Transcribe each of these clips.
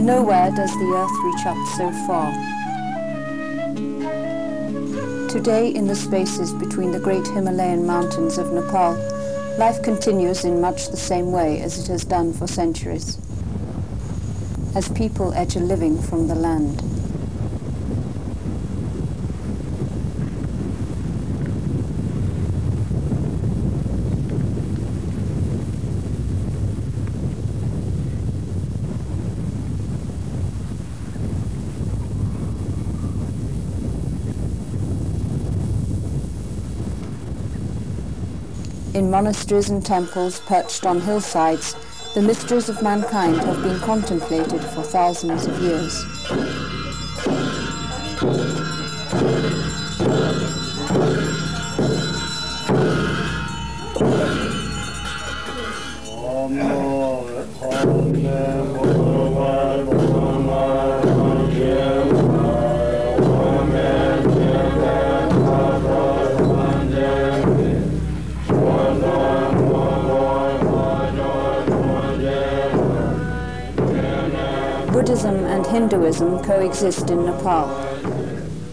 Nowhere does the earth reach up so far. Today, in the spaces between the great Himalayan mountains of Nepal, life continues in much the same way as it has done for centuries, as people edge a living from the land. In monasteries and temples perched on hillsides, the mysteries of mankind have been contemplated for thousands of years. Buddhism and Hinduism coexist in Nepal.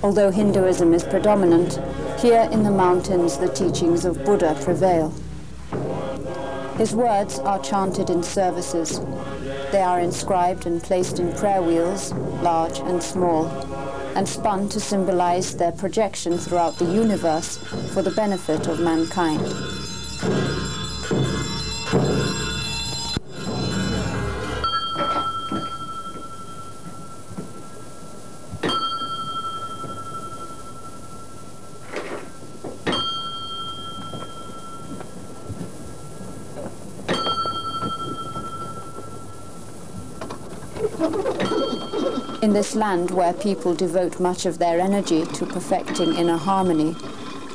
Although Hinduism is predominant, here in the mountains the teachings of Buddha prevail. His words are chanted in services. They are inscribed and placed in prayer wheels, large and small, and spun to symbolize their projection throughout the universe for the benefit of mankind. In this land where people devote much of their energy to perfecting inner harmony,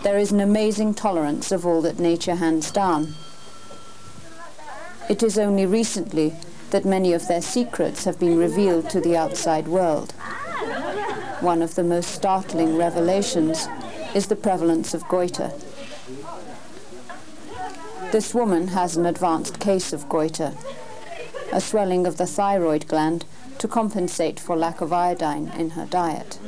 there is an amazing tolerance of all that nature hands down. It is only recently that many of their secrets have been revealed to the outside world. One of the most startling revelations is the prevalence of goiter. This woman has an advanced case of goiter, a swelling of the thyroid gland to compensate for lack of iodine in her diet.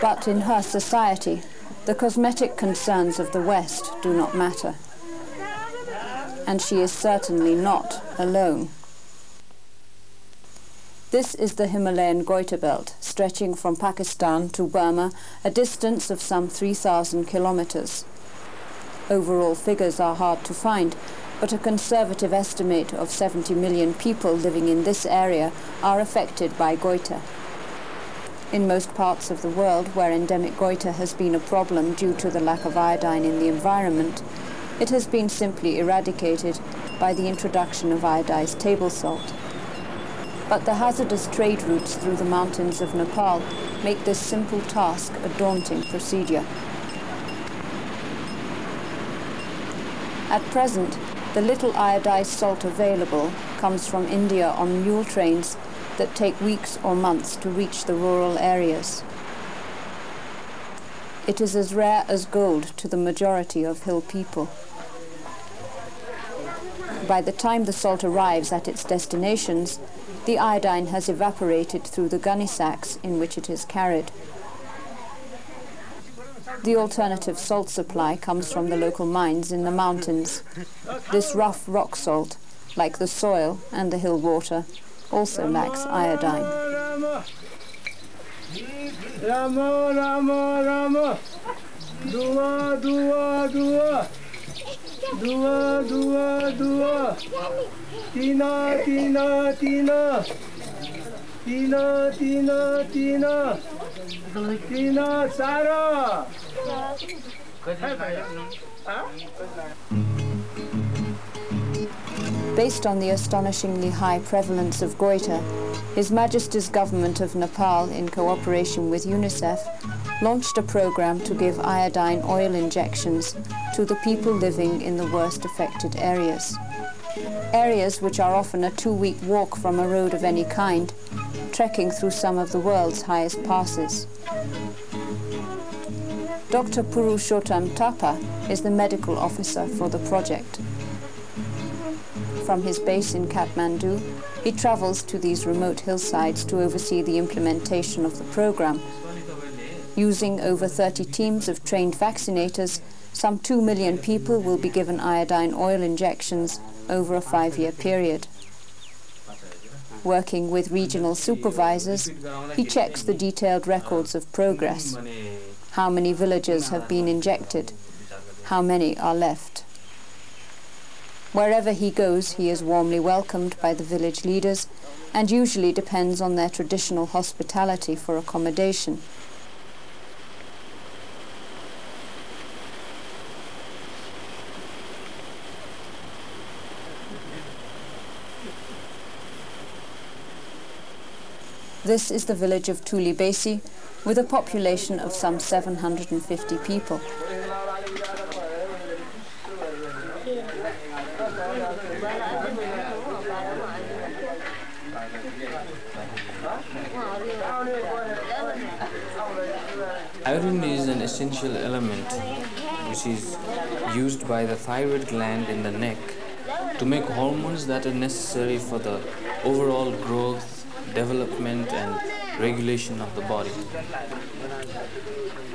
But in her society, the cosmetic concerns of the West do not matter. And she is certainly not alone. This is the Himalayan Goiter belt, stretching from Pakistan to Burma, a distance of some 3,000 kilometers. Overall figures are hard to find, but a conservative estimate of 70 million people living in this area are affected by goiter. In most parts of the world where endemic goiter has been a problem due to the lack of iodine in the environment, it has been simply eradicated by the introduction of iodized table salt. But the hazardous trade routes through the mountains of Nepal make this simple task a daunting procedure. At present, The little iodized salt available comes from India on mule trains that take weeks or months to reach the rural areas. It is as rare as gold to the majority of hill people. By the time the salt arrives at its destinations, the iodine has evaporated through the gunny sacks in which it is carried. The alternative salt supply comes from the local mines in the mountains. This rough rock salt, like the soil and the hill water, also lacks iodine. Rama, Rama, Rama. Dua, dua, dua. Dua, dua, dua. Tina, tina, tina. Tina, tina, tina. Tina, Sarah. Based on the astonishingly high prevalence of goiter, His Majesty's Government of Nepal, in cooperation with UNICEF, launched a program to give iodine oil injections to the people living in the worst affected areas. Areas which are often a 2-week walk from a road of any kind, trekking through some of the world's highest passes. Dr. Purushottam Thapa is the medical officer for the project. From his base in Kathmandu, he travels to these remote hillsides to oversee the implementation of the program. Using over 30 teams of trained vaccinators, some 2 million people will be given iodine oil injections over a 5-year period. Working with regional supervisors, he checks the detailed records of progress. How many villagers have been injected? How many are left? Wherever he goes, he is warmly welcomed by the village leaders and usually depends on their traditional hospitality for accommodation. This is the village of Tulibesi, with a population of some 750 people. Iodine is an essential element which is used by the thyroid gland in the neck to make hormones that are necessary for the overall growth, development and regulation of the body.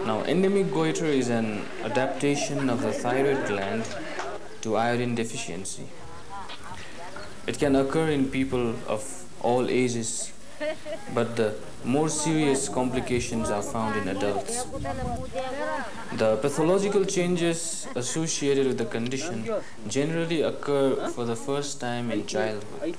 Now, endemic goiter is an adaptation of the thyroid gland to iodine deficiency. It can occur in people of all ages, but the more serious complications are found in adults. The pathological changes associated with the condition generally occur for the first time in childhood.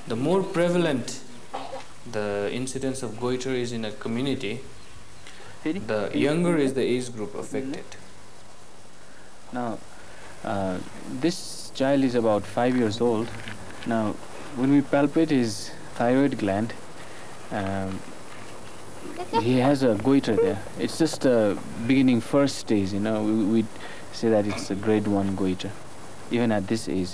The more prevalent the incidence of goiter is in a community, the younger is the age group affected. Now, this child is about 5 years old. Now, when we palpate his thyroid gland, he has a goiter there. It's just a beginning first stage, you know. We say that it's a grade 1 goiter, even at this age.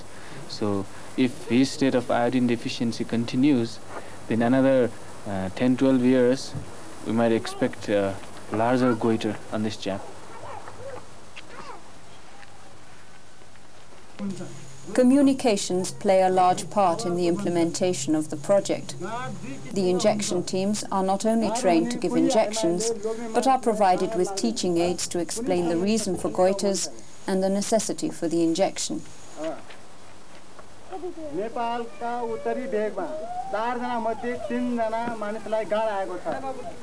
So, if his state of iodine deficiency continues, then another 10-12 years, we might expect a larger goiter on this chap. Communications play a large part in the implementation of the project. The injection teams are not only trained to give injections, but are provided with teaching aids to explain the reason for goiters and the necessity for the injection. Nepal का उत्तरी भेगमा 4 जना मध्ये 3 जना मानिसलाई गाड आएको छ।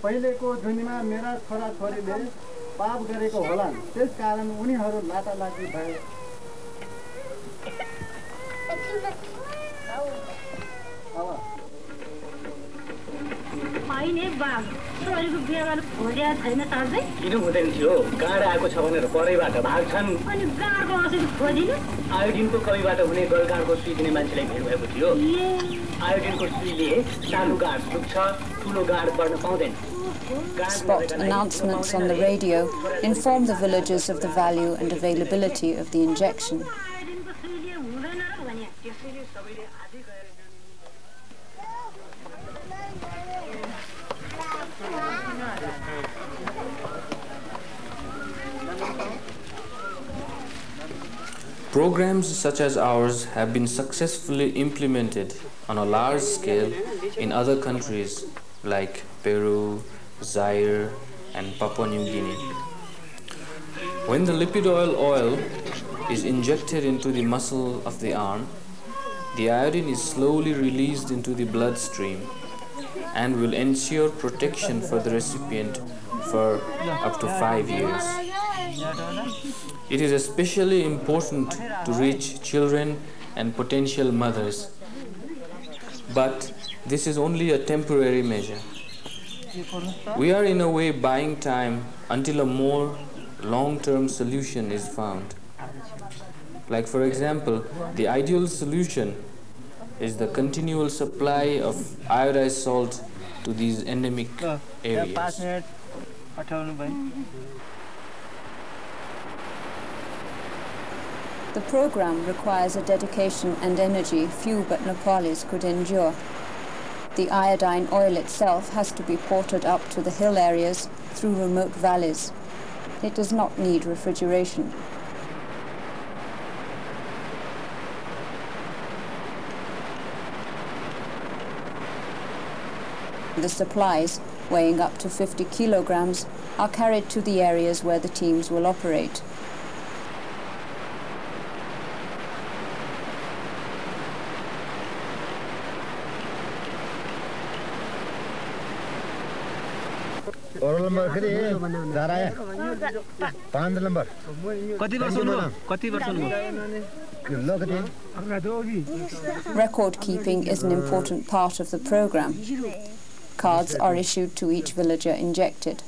पहिलेको जुनीमा मेरा छोराछोरीले पाप गरेको होलान्, त्यसकारण उनीहरू लाटालाटी भए। किन हुँदैन थियो गाड आएको छ भनेर परैबाट भाग्छन् अनि गाडको असर खोजिनु आयोडिनको कमीबाट हुने गलगाडको सुई दिने मान्छेलाई भेट भएको थियो आयोडिनको सुईले सानो गाड सुक्छ ठुलो गाड बढ्न पाउँदैन Spot announcements on the radio inform the villagers of the value and availability of the injection. Programs such as ours have been successfully implemented on a large scale in other countries like Peru, Zaire, and Papua New Guinea. When the lipid oil is injected into the muscle of the arm, the iodine is slowly released into the bloodstream and will ensure protection for the recipient for up to 5 years. It is especially important to reach children and potential mothers, but this is only a temporary measure. We are in a way buying time until a more long-term solution is found. Like for example, the ideal solution is the continual supply of iodized salt to these endemic areas. The program requires a dedication and energy few but Nepalis could endure. The iodine oil itself has to be ported up to the hill areas through remote valleys. It does not need refrigeration. The supplies, weighing up to 50 kilograms, are carried to the areas where the teams will operate. Oral number Record keeping is an important part of the program. Cards are issued to each villager injected.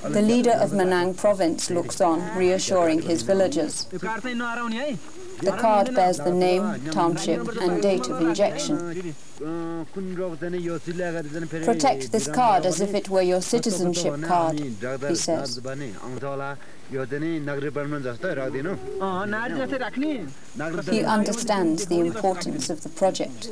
The leader of Manang province looks on, reassuring his villagers. The card bears the name, township, and date of injection. Protect this card as if it were your citizenship card, he says. He understands the importance of the project.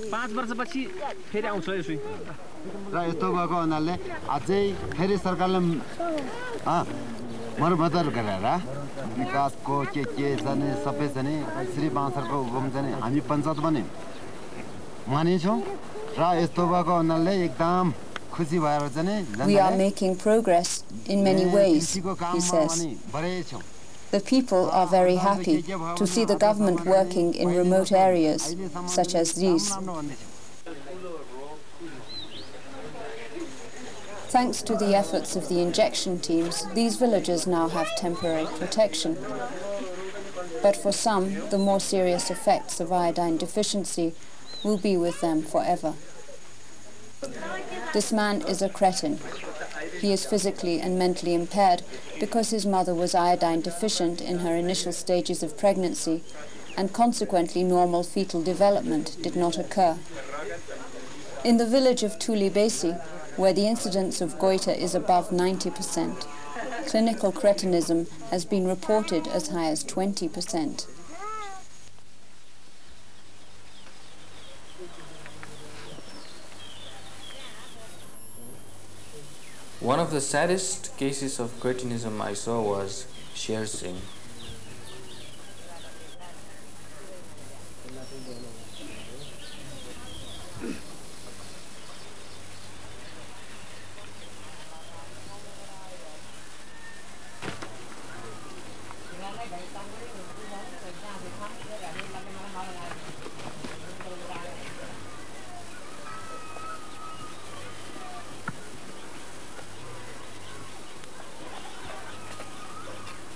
We are making progress in many ways, he says. The people are very happy to see the government working in remote areas, such as these. Thanks to the efforts of the injection teams, these villagers now have temporary protection. But for some, the more serious effects of iodine deficiency will be with them forever. This man is a cretin. He is physically and mentally impaired because his mother was iodine deficient in her initial stages of pregnancy, and consequently normal fetal development did not occur. In the village of Tulibesi, where the incidence of goiter is above 90%, clinical cretinism has been reported as high as 20%. One of the saddest cases of cretinism I saw was Sher Singh.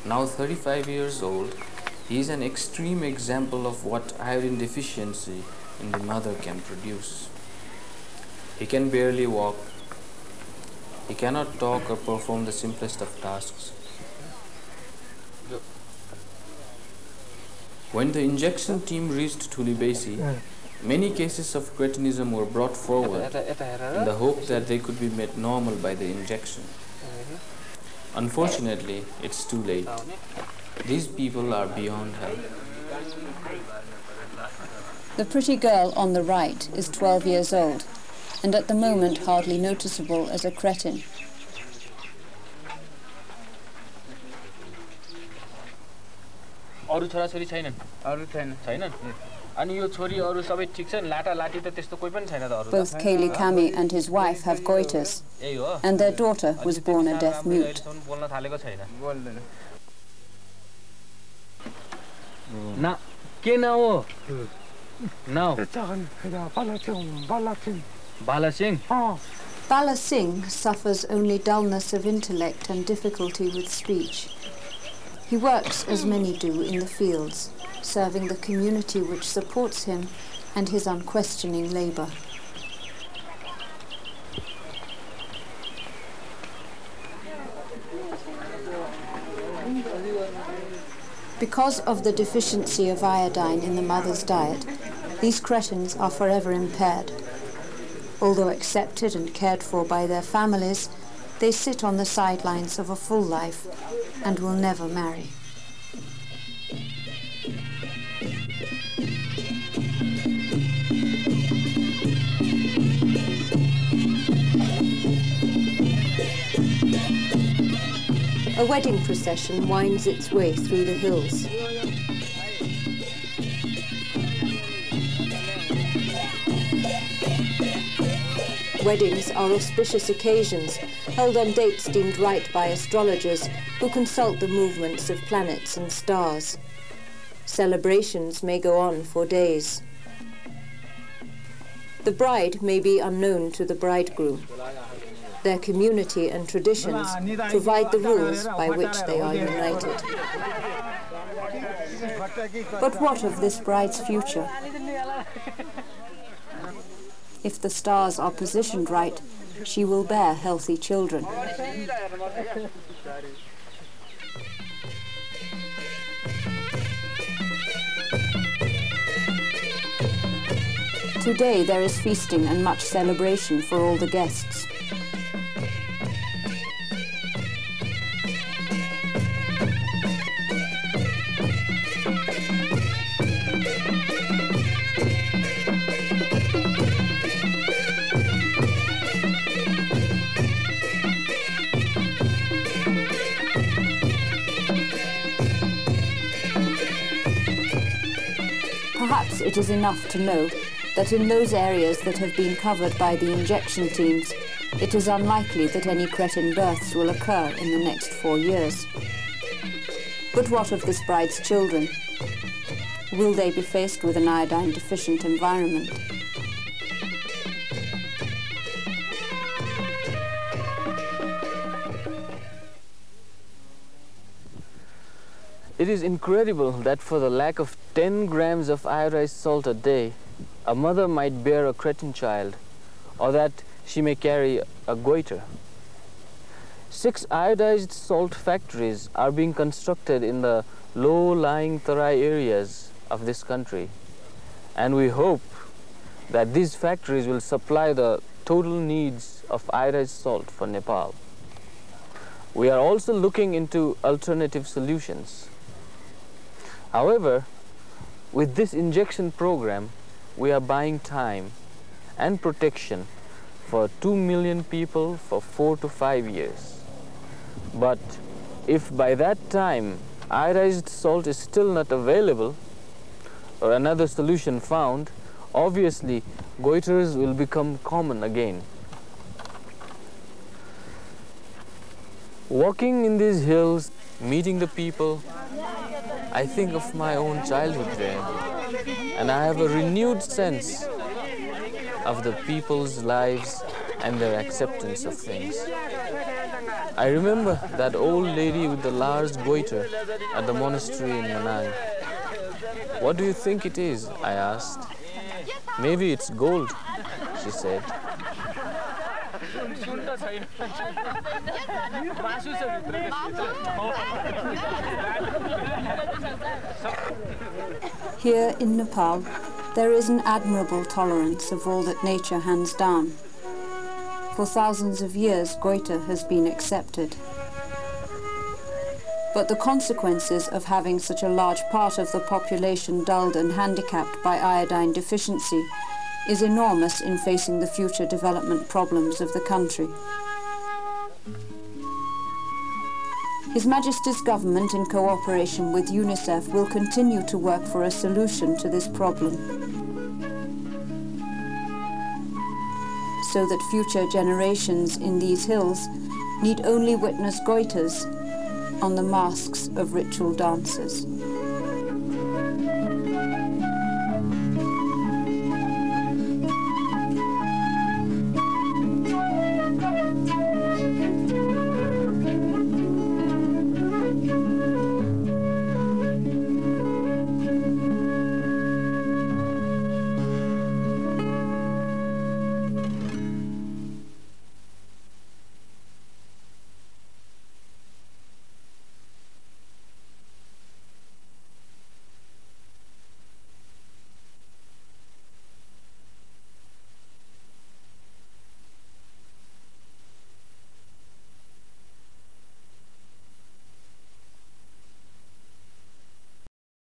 Now 35 years old, he is an extreme example of what iodine deficiency in the mother can produce. He can barely walk. He cannot talk or perform the simplest of tasks. When the injection team reached Tulibesi, many cases of cretinism were brought forward in the hope that they could be made normal by the injection. Unfortunately, it's too late. These people are beyond help. The pretty girl on the right is 12 years old, and at the moment hardly noticeable as a cretin. अरु छोराछोरी छैनन् छैनन् अनि यो छोरी अरु सबै ठीक छ लाटा लाटी त त्यस्तो कोही पनि छैन त अरु Both Kaylee Kami and his wife have goiters, and their daughter was born a deaf mute. बोल्न थालेको छैन बोल्दैन ना के नाम हो नाम बाला Singh Bala Singh suffers only dullness of intellect and difficulty with speech. He works, as many do, in the fields, serving the community which supports him and his unquestioning labour. Because of the deficiency of iodine in the mother's diet, these cretins are forever impaired. Although accepted and cared for by their families, they sit on the sidelines of a full life and will never marry. A wedding procession winds its way through the hills. Weddings are auspicious occasions held on dates deemed right by astrologers who consult the movements of planets and stars. Celebrations may go on for days. The bride may be unknown to the bridegroom. Their community and traditions provide the rules by which they are united. But what of this bride's future? If the stars are positioned right, she will bear healthy children. Today there is feasting and much celebration for all the guests. Perhaps it is enough to know that in those areas that have been covered by the injection teams, it is unlikely that any cretin births will occur in the next 4 years. But what of this bride's children? Will they be faced with an iodine-deficient environment? It is incredible that for the lack of 10 grams of iodized salt a day, a mother might bear a cretin child, or that she may carry a goiter. 6 iodized salt factories are being constructed in the low-lying Tarai areas of this country, and we hope that these factories will supply the total needs of iodized salt for Nepal. We are also looking into alternative solutions. However, with this injection program, we are buying time and protection for 2 million people for 4 to 5 years. But if by that time iodized salt is still not available or another solution found, obviously goiters will become common again. Walking in these hills, meeting the people, I think of my own childhood there, and I have a renewed sense of the people's lives and their acceptance of things. I remember that old lady with the large goiter at the monastery in Manang. What do you think it is? I asked. Maybe it's gold, she said. Here in Nepal, there is an admirable tolerance of all that nature hands down. For thousands of years, goiter has been accepted. But the consequences of having such a large part of the population dulled and handicapped by iodine deficiency is enormous in facing the future development problems of the country. His Majesty's government, in cooperation with UNICEF, will continue to work for a solution to this problem, so that future generations in these hills need only witness goiters on the masks of ritual dancers.